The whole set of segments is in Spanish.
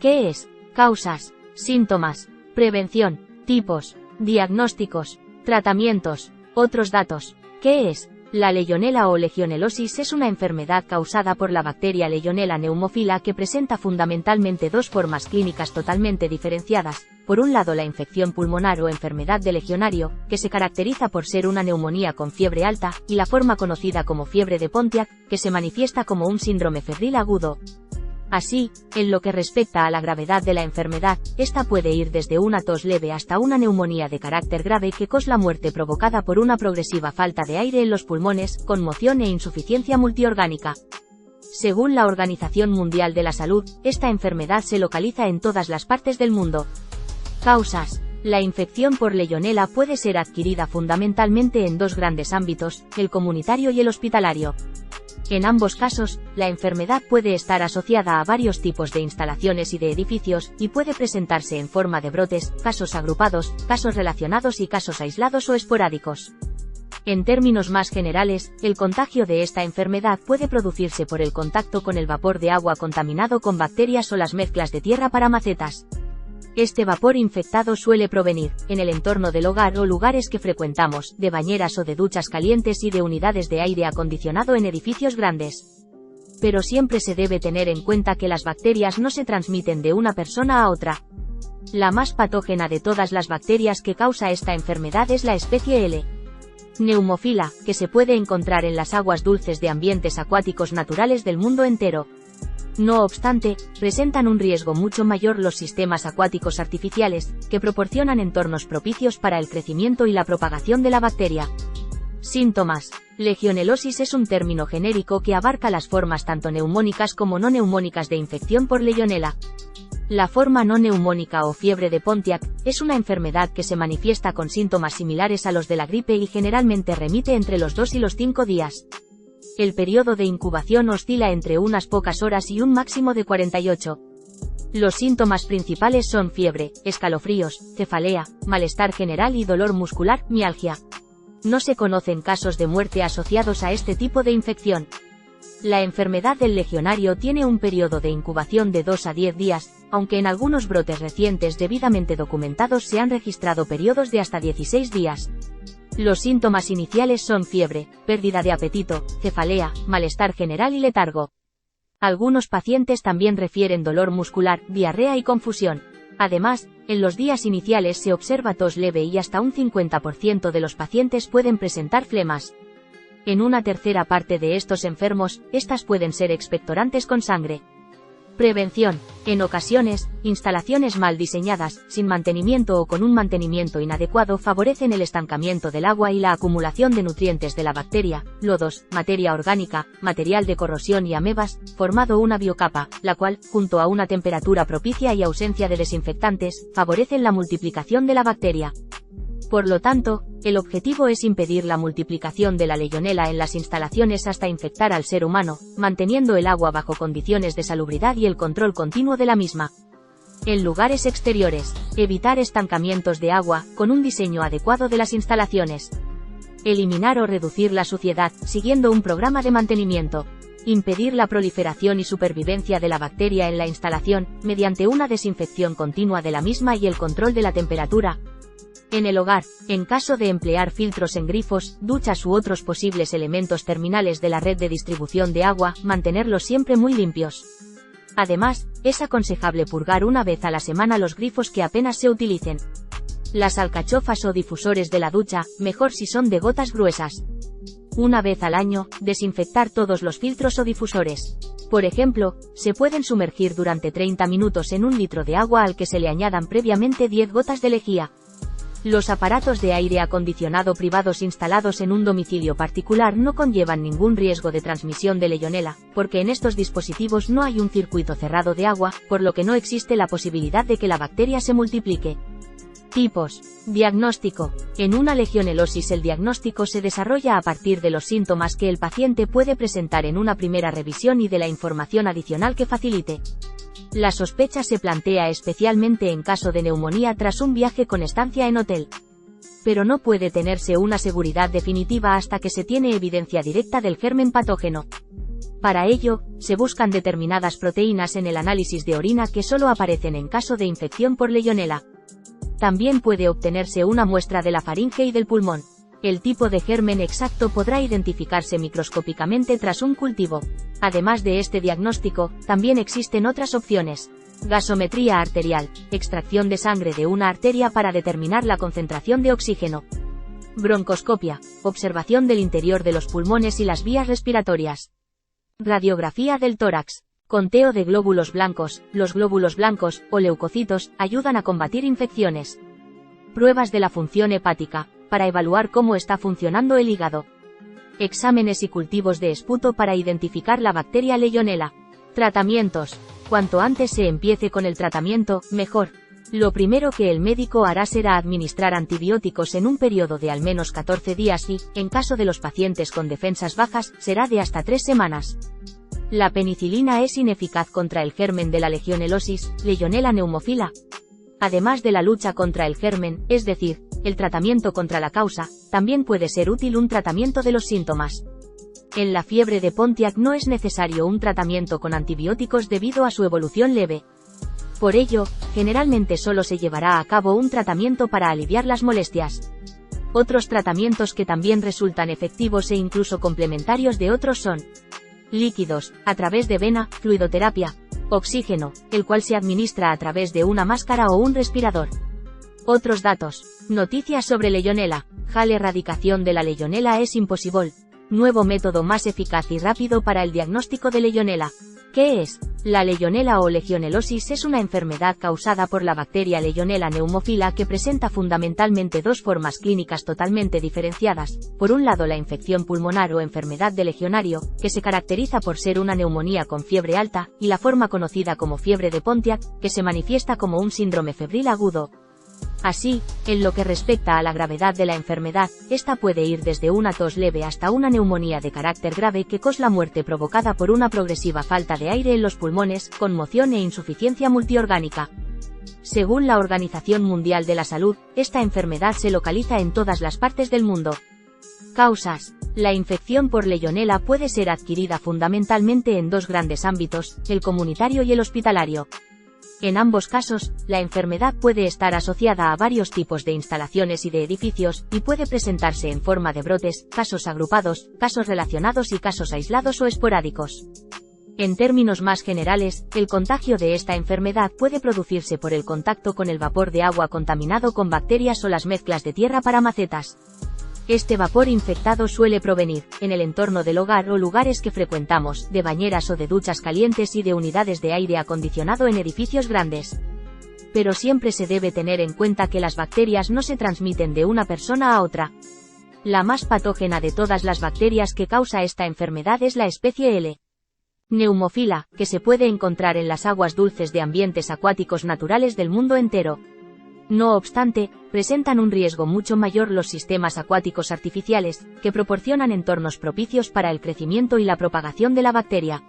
¿Qué es? Causas, síntomas, prevención, tipos, diagnósticos, tratamientos, otros datos. ¿Qué es? La Legionela o legionelosis es una enfermedad causada por la bacteria Legionella pneumophila que presenta fundamentalmente dos formas clínicas totalmente diferenciadas. Por un lado, la infección pulmonar o enfermedad de legionario, que se caracteriza por ser una neumonía con fiebre alta, y la forma conocida como fiebre de Pontiac, que se manifiesta como un síndrome febril agudo. Así, en lo que respecta a la gravedad de la enfermedad, esta puede ir desde una tos leve hasta una neumonía de carácter grave que causa la muerte provocada por una progresiva falta de aire en los pulmones, conmoción e insuficiencia multiorgánica. Según la Organización Mundial de la Salud, esta enfermedad se localiza en todas las partes del mundo. Causas. La infección por Legionella puede ser adquirida fundamentalmente en dos grandes ámbitos, el comunitario y el hospitalario. En ambos casos, la enfermedad puede estar asociada a varios tipos de instalaciones y de edificios, y puede presentarse en forma de brotes, casos agrupados, casos relacionados y casos aislados o esporádicos. En términos más generales, el contagio de esta enfermedad puede producirse por el contacto con el vapor de agua contaminado con bacterias o las mezclas de tierra para macetas. Este vapor infectado suele provenir, en el entorno del hogar o lugares que frecuentamos, de bañeras o de duchas calientes y de unidades de aire acondicionado en edificios grandes. Pero siempre se debe tener en cuenta que las bacterias no se transmiten de una persona a otra. La más patógena de todas las bacterias que causa esta enfermedad es la especie L. pneumophila, que se puede encontrar en las aguas dulces de ambientes acuáticos naturales del mundo entero. No obstante, presentan un riesgo mucho mayor los sistemas acuáticos artificiales, que proporcionan entornos propicios para el crecimiento y la propagación de la bacteria. Síntomas. Legionelosis es un término genérico que abarca las formas tanto neumónicas como no neumónicas de infección por Legionella. La forma no neumónica o fiebre de Pontiac es una enfermedad que se manifiesta con síntomas similares a los de la gripe y generalmente remite entre los 2 y los 5 días. El periodo de incubación oscila entre unas pocas horas y un máximo de 48. Los síntomas principales son fiebre, escalofríos, cefalea, malestar general y dolor muscular, mialgia. No se conocen casos de muerte asociados a este tipo de infección. La enfermedad del legionario tiene un periodo de incubación de 2 a 10 días, aunque en algunos brotes recientes debidamente documentados se han registrado periodos de hasta 16 días. Los síntomas iniciales son fiebre, pérdida de apetito, cefalea, malestar general y letargo. Algunos pacientes también refieren dolor muscular, diarrea y confusión. Además, en los días iniciales se observa tos leve y hasta un 50% de los pacientes pueden presentar flemas. En una tercera parte de estos enfermos, estas pueden ser expectorantes con sangre. Prevención. En ocasiones, instalaciones mal diseñadas, sin mantenimiento o con un mantenimiento inadecuado favorecen el estancamiento del agua y la acumulación de nutrientes de la bacteria, lodos, materia orgánica, material de corrosión y amebas, formado una biocapa, la cual, junto a una temperatura propicia y ausencia de desinfectantes, favorecen la multiplicación de la bacteria. Por lo tanto, el objetivo es impedir la multiplicación de la Legionella en las instalaciones hasta infectar al ser humano, manteniendo el agua bajo condiciones de salubridad y el control continuo de la misma. En lugares exteriores, evitar estancamientos de agua, con un diseño adecuado de las instalaciones. Eliminar o reducir la suciedad, siguiendo un programa de mantenimiento. Impedir la proliferación y supervivencia de la bacteria en la instalación, mediante una desinfección continua de la misma y el control de la temperatura. En el hogar, en caso de emplear filtros en grifos, duchas u otros posibles elementos terminales de la red de distribución de agua, mantenerlos siempre muy limpios. Además, es aconsejable purgar una vez a la semana los grifos que apenas se utilicen. Las alcachofas o difusores de la ducha, mejor si son de gotas gruesas. Una vez al año, desinfectar todos los filtros o difusores. Por ejemplo, se pueden sumergir durante 30 minutos en un litro de agua al que se le añadan previamente 10 gotas de lejía. Los aparatos de aire acondicionado privados instalados en un domicilio particular no conllevan ningún riesgo de transmisión de Legionella, porque en estos dispositivos no hay un circuito cerrado de agua, por lo que no existe la posibilidad de que la bacteria se multiplique. Tipos. Diagnóstico. En una legionelosis el diagnóstico se desarrolla a partir de los síntomas que el paciente puede presentar en una primera revisión y de la información adicional que facilite. La sospecha se plantea especialmente en caso de neumonía tras un viaje con estancia en hotel. Pero no puede tenerse una seguridad definitiva hasta que se tiene evidencia directa del germen patógeno. Para ello, se buscan determinadas proteínas en el análisis de orina que solo aparecen en caso de infección por Legionella. También puede obtenerse una muestra de la faringe y del pulmón. El tipo de germen exacto podrá identificarse microscópicamente tras un cultivo. Además de este diagnóstico, también existen otras opciones. Gasometría arterial, extracción de sangre de una arteria para determinar la concentración de oxígeno. Broncoscopia, observación del interior de los pulmones y las vías respiratorias. Radiografía del tórax, conteo de glóbulos blancos. Los glóbulos blancos, o leucocitos, ayudan a combatir infecciones. Pruebas de la función hepática, para evaluar cómo está funcionando el hígado. Exámenes y cultivos de esputo para identificar la bacteria Legionella. Tratamientos. Cuanto antes se empiece con el tratamiento, mejor. Lo primero que el médico hará será administrar antibióticos en un periodo de al menos 14 días y, en caso de los pacientes con defensas bajas, será de hasta 3 semanas. La penicilina es ineficaz contra el germen de la legionelosis, Legionella pneumophila. Además de la lucha contra el germen, es decir, el tratamiento contra la causa, también puede ser útil un tratamiento de los síntomas. En la fiebre de Pontiac no es necesario un tratamiento con antibióticos debido a su evolución leve. Por ello, generalmente solo se llevará a cabo un tratamiento para aliviar las molestias. Otros tratamientos que también resultan efectivos e incluso complementarios de otros son líquidos, a través de vena, fluidoterapia, oxígeno, el cual se administra a través de una máscara o un respirador. Otros datos. Noticias sobre Legionella. La erradicación de la Legionella es imposible. Nuevo método más eficaz y rápido para el diagnóstico de Legionella. ¿Qué es? La Legionella o legionelosis es una enfermedad causada por la bacteria Legionella pneumophila que presenta fundamentalmente dos formas clínicas totalmente diferenciadas. Por un lado la infección pulmonar o enfermedad de legionario, que se caracteriza por ser una neumonía con fiebre alta, y la forma conocida como fiebre de Pontiac, que se manifiesta como un síndrome febril agudo. Así, en lo que respecta a la gravedad de la enfermedad, esta puede ir desde una tos leve hasta una neumonía de carácter grave que causa la muerte provocada por una progresiva falta de aire en los pulmones, conmoción e insuficiencia multiorgánica. Según la Organización Mundial de la Salud, esta enfermedad se localiza en todas las partes del mundo. Causas. La infección por Legionella puede ser adquirida fundamentalmente en dos grandes ámbitos, el comunitario y el hospitalario. En ambos casos, la enfermedad puede estar asociada a varios tipos de instalaciones y de edificios, y puede presentarse en forma de brotes, casos agrupados, casos relacionados y casos aislados o esporádicos. En términos más generales, el contagio de esta enfermedad puede producirse por el contacto con el vapor de agua contaminado con bacterias o las mezclas de tierra para macetas. Este vapor infectado suele provenir, en el entorno del hogar o lugares que frecuentamos, de bañeras o de duchas calientes y de unidades de aire acondicionado en edificios grandes. Pero siempre se debe tener en cuenta que las bacterias no se transmiten de una persona a otra. La más patógena de todas las bacterias que causa esta enfermedad es la especie L. pneumophila, que se puede encontrar en las aguas dulces de ambientes acuáticos naturales del mundo entero. No obstante, presentan un riesgo mucho mayor los sistemas acuáticos artificiales, que proporcionan entornos propicios para el crecimiento y la propagación de la bacteria.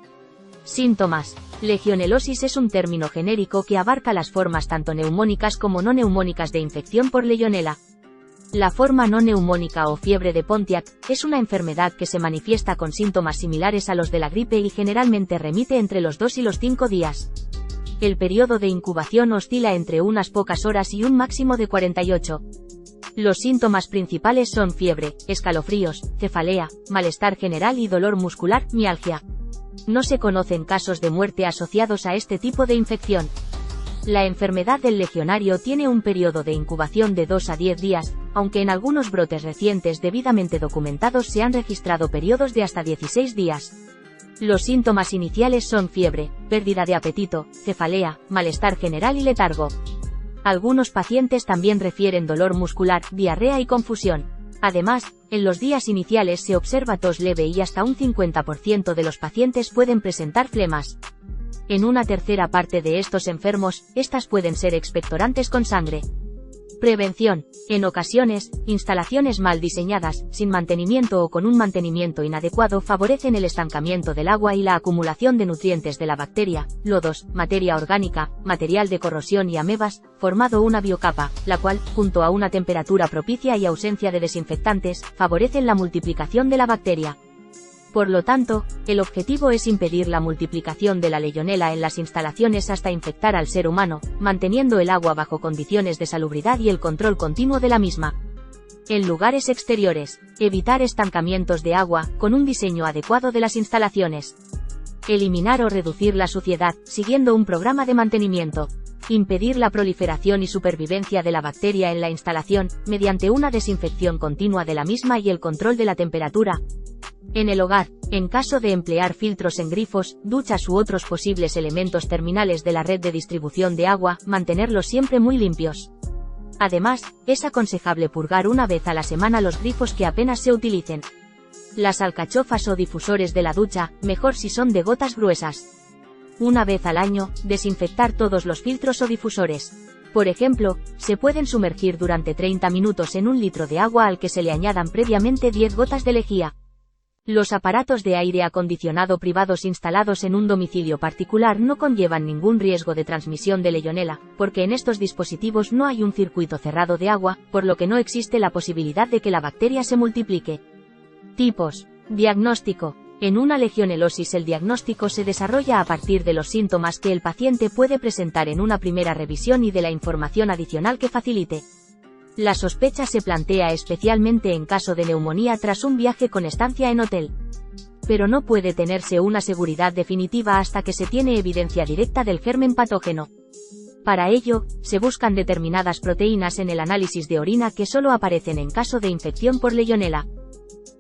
Síntomas. Legionelosis es un término genérico que abarca las formas tanto neumónicas como no neumónicas de infección por Legionella. La forma no neumónica o fiebre de Pontiac es una enfermedad que se manifiesta con síntomas similares a los de la gripe y generalmente remite entre los 2 y los 5 días. El periodo de incubación oscila entre unas pocas horas y un máximo de 48. Los síntomas principales son fiebre, escalofríos, cefalea, malestar general y dolor muscular, mialgia. No se conocen casos de muerte asociados a este tipo de infección. La enfermedad del legionario tiene un periodo de incubación de 2 a 10 días, aunque en algunos brotes recientes debidamente documentados se han registrado periodos de hasta 16 días. Los síntomas iniciales son fiebre, pérdida de apetito, cefalea, malestar general y letargo. Algunos pacientes también refieren dolor muscular, diarrea y confusión. Además, en los días iniciales se observa tos leve y hasta un 50% de los pacientes pueden presentar flemas. En una tercera parte de estos enfermos, estas pueden ser expectorantes con sangre. Prevención. En ocasiones, instalaciones mal diseñadas, sin mantenimiento o con un mantenimiento inadecuado favorecen el estancamiento del agua y la acumulación de nutrientes de la bacteria, lodos, materia orgánica, material de corrosión y amebas, formado una biocapa, la cual, junto a una temperatura propicia y ausencia de desinfectantes, favorecen la multiplicación de la bacteria. Por lo tanto, el objetivo es impedir la multiplicación de la Legionela en las instalaciones hasta infectar al ser humano, manteniendo el agua bajo condiciones de salubridad y el control continuo de la misma. En lugares exteriores, evitar estancamientos de agua, con un diseño adecuado de las instalaciones. Eliminar o reducir la suciedad, siguiendo un programa de mantenimiento. Impedir la proliferación y supervivencia de la bacteria en la instalación, mediante una desinfección continua de la misma y el control de la temperatura. En el hogar, en caso de emplear filtros en grifos, duchas u otros posibles elementos terminales de la red de distribución de agua, mantenerlos siempre muy limpios. Además, es aconsejable purgar una vez a la semana los grifos que apenas se utilicen. Las alcachofas o difusores de la ducha, mejor si son de gotas gruesas. Una vez al año, desinfectar todos los filtros o difusores. Por ejemplo, se pueden sumergir durante 30 minutos en un litro de agua al que se le añadan previamente 10 gotas de lejía. Los aparatos de aire acondicionado privados instalados en un domicilio particular no conllevan ningún riesgo de transmisión de Legionela, porque en estos dispositivos no hay un circuito cerrado de agua, por lo que no existe la posibilidad de que la bacteria se multiplique. Tipos. Diagnóstico. En una legionelosis el diagnóstico se desarrolla a partir de los síntomas que el paciente puede presentar en una primera revisión y de la información adicional que facilite. La sospecha se plantea especialmente en caso de neumonía tras un viaje con estancia en hotel. Pero no puede tenerse una seguridad definitiva hasta que se tiene evidencia directa del germen patógeno. Para ello, se buscan determinadas proteínas en el análisis de orina que solo aparecen en caso de infección por Legionela.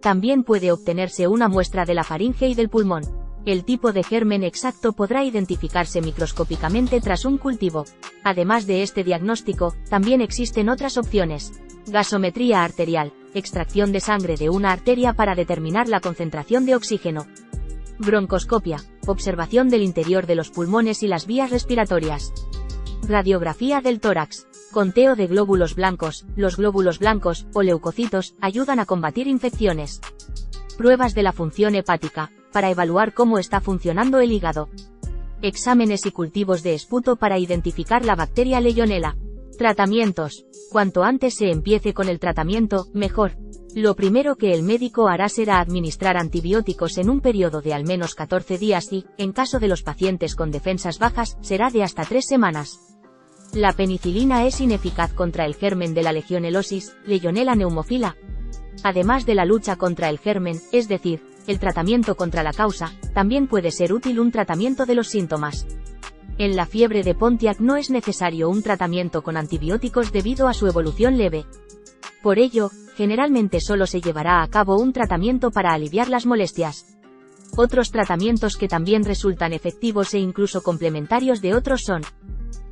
También puede obtenerse una muestra de la faringe y del pulmón. El tipo de germen exacto podrá identificarse microscópicamente tras un cultivo. Además de este diagnóstico, también existen otras opciones. Gasometría arterial, extracción de sangre de una arteria para determinar la concentración de oxígeno. Broncoscopia, observación del interior de los pulmones y las vías respiratorias. Radiografía del tórax. Conteo de glóbulos blancos. Los glóbulos blancos, o leucocitos, ayudan a combatir infecciones. Pruebas de la función hepática, para evaluar cómo está funcionando el hígado. Exámenes y cultivos de esputo para identificar la bacteria Legionela. Tratamientos. Cuanto antes se empiece con el tratamiento, mejor. Lo primero que el médico hará será administrar antibióticos en un periodo de al menos 14 días y, en caso de los pacientes con defensas bajas, será de hasta 3 semanas. La penicilina es ineficaz contra el germen de la legionelosis, Legionella pneumophila. Además de la lucha contra el germen, es decir, el tratamiento contra la causa, también puede ser útil un tratamiento de los síntomas. En la fiebre de Pontiac no es necesario un tratamiento con antibióticos debido a su evolución leve. Por ello, generalmente solo se llevará a cabo un tratamiento para aliviar las molestias. Otros tratamientos que también resultan efectivos e incluso complementarios de otros son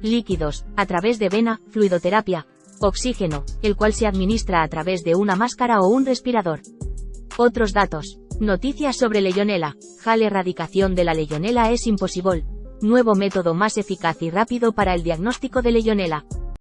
líquidos, a través de vena, fluidoterapia, oxígeno, el cual se administra a través de una máscara o un respirador. Otros datos. Noticias sobre Legionela. La erradicación de la Legionela es imposible. Nuevo método más eficaz y rápido para el diagnóstico de Legionela.